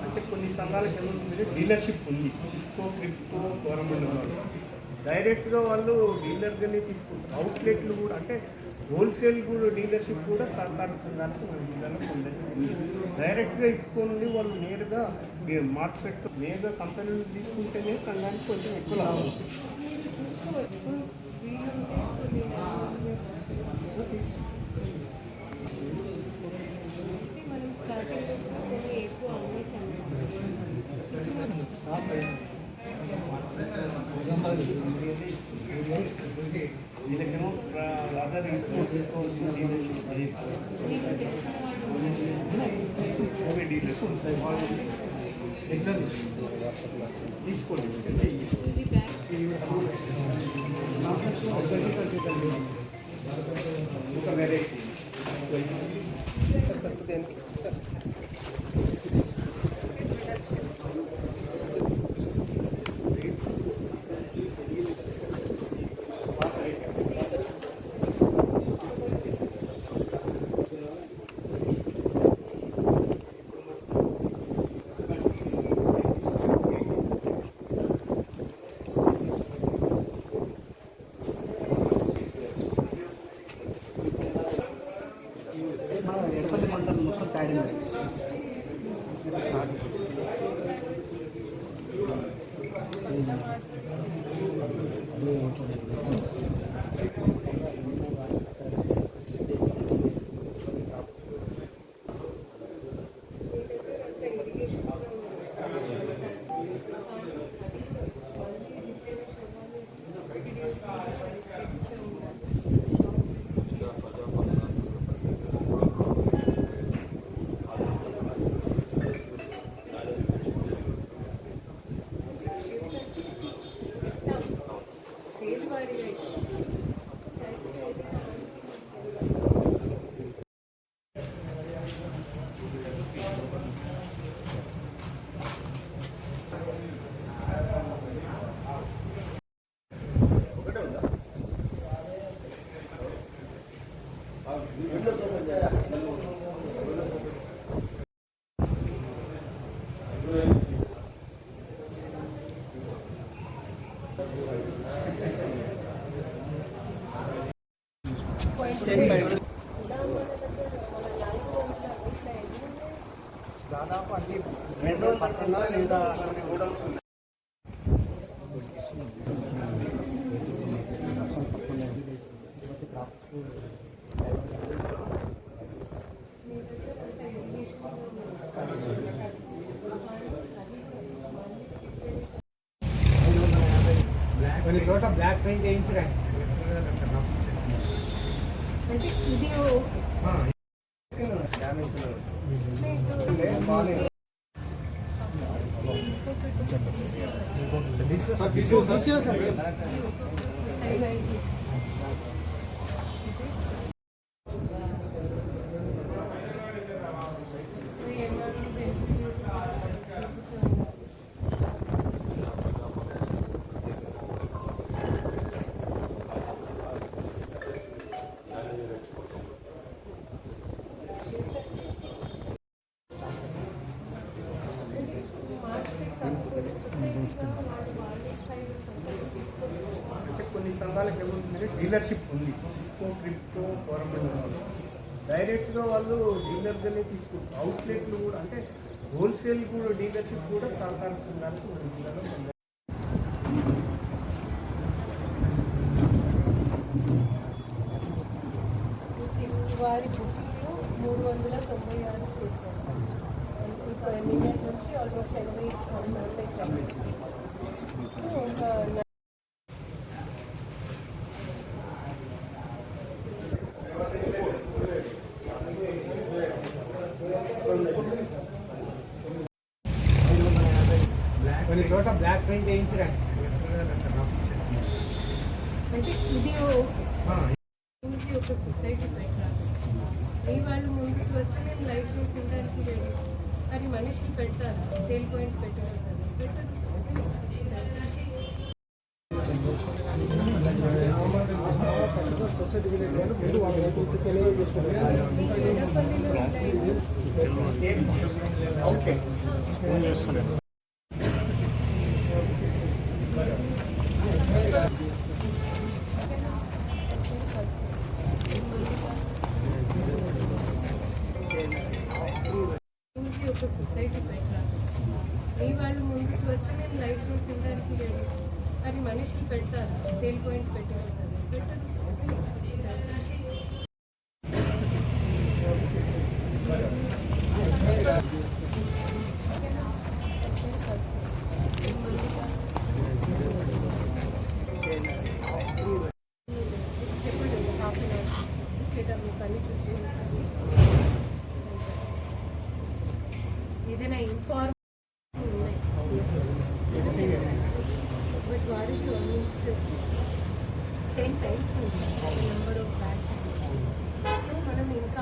అంటే కొన్ని సంఘాలకు ఏమవుతుంది, డీలర్షిప్ ఉంది. ఇఫ్కో, క్రిప్కో, గవర్నమెంట్ డైరెక్ట్గా వాళ్ళు డీలర్గానే తీసుకుంటారు. అవుట్లెట్లు కూడా అంటే హోల్సేల్ కూడా డీలర్షిప్ కూడా సహకార సంఘాలకు మన జిల్లాలో పొందారు. డైరెక్ట్గా ఇఫ్కో నుండి వాళ్ళు నేరుగా మార్కెట్ నేరుగా కంపెనీలు తీసుకుంటేనే సంఘానికి కొంచెం ఎక్కువ లాభం. వీళ్ళకేమో అదర్ తీసుకోవాల్సిన తీసుకోండి. ఒక వెరైటీ ఎడపల్లి మండలం మొత్తం తాడింది. దాదాపు అన్ని 2 పట్టణాల లేదా కొన్ని హోటల్స్ ఉన్నాయి. కొన్ని చోట బ్లాక్ పెయింట్ చేయించడానికి అంటే ఇది అంటే కొన్ని సంఘాలకు ఏమవుతుంది, డీలర్షిప్ ఉంది. ఇఫ్కో, క్రిప్కో, గవర్నమెంట్ డైరెక్ట్గా వాళ్ళు డీలర్గానే తీసుకుంటారు. అవుట్లెట్లు కూడా అంటే హోల్సేల్ కూడా డీలర్షిప్ కూడా సహకార సంఘాలకు వృద్ధిలో వారి బుకింగ్లో 396 చేశారు. ఇప్పుడు నిన్నటి నుంచి ఆల్మోస్ట్ 80 ఇంకా కొన్ని చోట బ్లాక్ పెయింట్ వేయించడానికి అంటే ఇది ఒక సొసైటీ పెట్టాలి. మీ వాళ్ళు ముందుకు వస్తే నేను లైసెన్స్ ఉండడానికి లేదు అని మనిషిని పెడతారు. సేల్ పాయింట్ పెట్టారు. ఒక సొసైటీ పెట్టాలి. మీ వాళ్ళు ముందుకు వస్తే నేను లైసెన్స్ ఉండడానికి లేదు అని మనిషిని పెడతారు. సేల్ పాయింట్ పెట్టారు. చెప్పండి, హాఫ్ అన్ అవర్ లేదా మీ పని చూసుకుంటాను. ఏదైనా ఇన్ఫార్మేషన్ ఉన్నాయి బట్ వాడికి almost 10 times number of bags. So మనం ఇంకా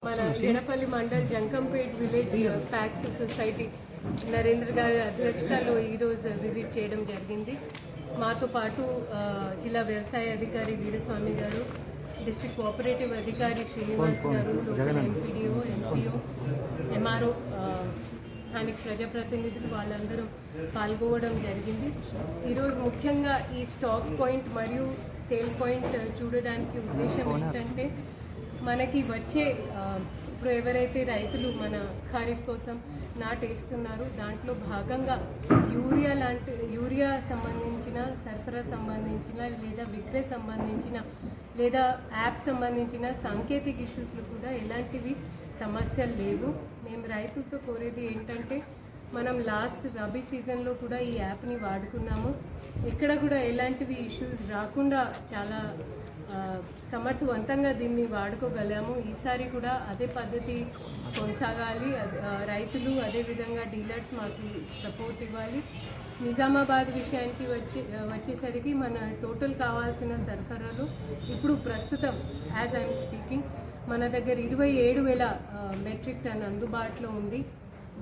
మన Edapalli mandal Jankampet village PACS society Narendra గారి అధ్యక్షతలో ఈరోజు విజిట్ చేయడం జరిగింది. మాతో పాటు జిల్లా వ్యవసాయ అధికారి వీరస్వామి గారు, డిస్ట్రిక్ట్ కోఆపరేటివ్ అధికారి శ్రీనివాస్ గారు, లోకల్ ఎంపీడీఓ, ఎంపీఓ, ఎంఆర్ఓ, స్థానిక ప్రజాప్రతినిధులు వాళ్ళందరూ పాల్గొనడం జరిగింది. ఈరోజు ముఖ్యంగా ఈ స్టాక్ పాయింట్ మరియు సేల్ పాయింట్ చూడడానికి ఉద్దేశం ఏంటంటే మనకి వచ్చే ఇప్పుడు ఎవరైతే రైతులు మన ఖరీఫ్ కోసం నాటేస్తున్నారు దాంట్లో భాగంగా యూరియా సంబంధించిన సరఫరా సంబంధించిన లేదా విక్రయ సంబంధించిన లేదా యాప్ సంబంధించిన సాంకేతిక ఇష్యూస్లు కూడా ఎలాంటివి సమస్యలు లేవు. మేము రైతులతో కోరేది ఏంటంటే మనం లాస్ట్ రబీ సీజన్లో కూడా ఈ యాప్ని వాడుకున్నాము. ఎక్కడ కూడా ఎలాంటివి ఇష్యూస్ రాకుండా చాలా సమర్థవంతంగా దీన్ని వాడుకోగలాము. ఈసారి కూడా అదే పద్ధతి కొనసాగాలి. రైతులు అదేవిధంగా డీలర్స్ మాకు సపోర్ట్ ఇవ్వాలి. నిజామాబాద్ విషయానికి వచ్చేసరికి మన టోటల్ కావాల్సిన సరఫరాలు ఇప్పుడు ప్రస్తుతం యాజ్ ఐఎమ్ స్పీకింగ్ మన దగ్గర 27,000 మెట్రిక్ టన్ అందుబాటులో ఉంది.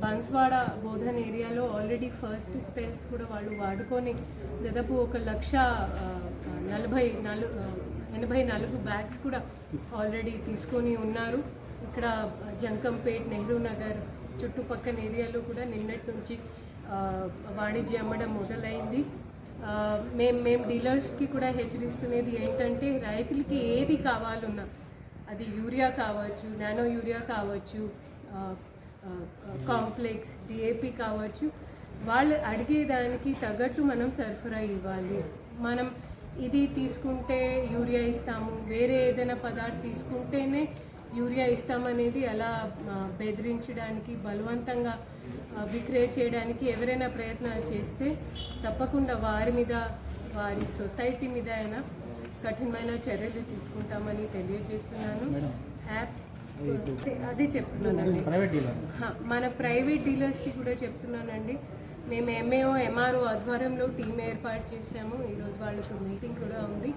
బన్స్వాడ బోధన్ ఏరియాలో ఆల్రెడీ ఫస్ట్ స్పెల్స్ కూడా వాళ్ళు వాడుకొని దాదాపు 1,84,000 బ్యాగ్స్ కూడా ఆల్రెడీ తీసుకొని ఉన్నారు. ఇక్కడ జంకంపేట్, నెహ్రూ నగర్ చుట్టుపక్కల ఏరియాలో కూడా నిన్నటి నుంచి వాణిజ్య అమ్మడం మొదలైంది. మేము డీలర్స్కి కూడా హెచ్చరిస్తున్నది ఏంటంటే రైతులకి ఏది కావాలన్నా అది యూరియా కావచ్చు, నానో యూరియా కావచ్చు, కాంప్లెక్స్ డిఏపి కావచ్చు, వాళ్ళు అడిగేదానికి తగ్గట్టు మనం సరఫరా ఇవ్వాలి. మనం ఇది తీసుకుంటే యూరియా ఇస్తాము, వేరే ఏదైనా పదార్థం తీసుకుంటేనే యూరియా ఇస్తామనేది అలా బెదిరించడానికి, బలవంతంగా విక్రయ చేయడానికి ఎవరైనా ప్రయత్నాలు చేస్తే తప్పకుండా వారి మీద, వారి సొసైటీ మీద అయినా కఠినమైన చర్యలు తీసుకుంటామని తెలియజేస్తున్నాను. యాప్ అదే చెప్తున్నానండి, మన ప్రైవేట్ డీలర్స్కి కూడా చెప్తున్నానండి. మేము ఎంఏఓ ఎంఆర్ఓ ఆధ్వర్యంలో టీం ఏర్పాటు చేశాము. ఈరోజు వాళ్ళతో మీటింగ్ కూడా ఉంది.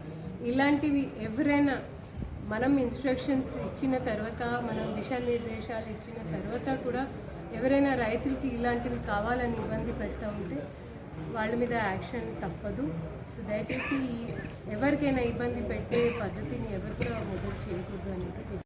ఇలాంటివి ఎవరైనా మనం ఇన్స్ట్రక్షన్స్ ఇచ్చిన తర్వాత, మనం దిశానిర్దేశాలు ఇచ్చిన తర్వాత కూడా ఎవరైనా రైతులకి ఇలాంటివి కావాలని ఇబ్బంది పెడతా ఉంటే వాళ్ళ మీద యాక్షన్ తప్పదు. సో దయచేసి ఎవరికైనా ఇబ్బంది పెట్టే పద్ధతిని ఎవరు కూడా మొదలు చేయకూడదు అనేది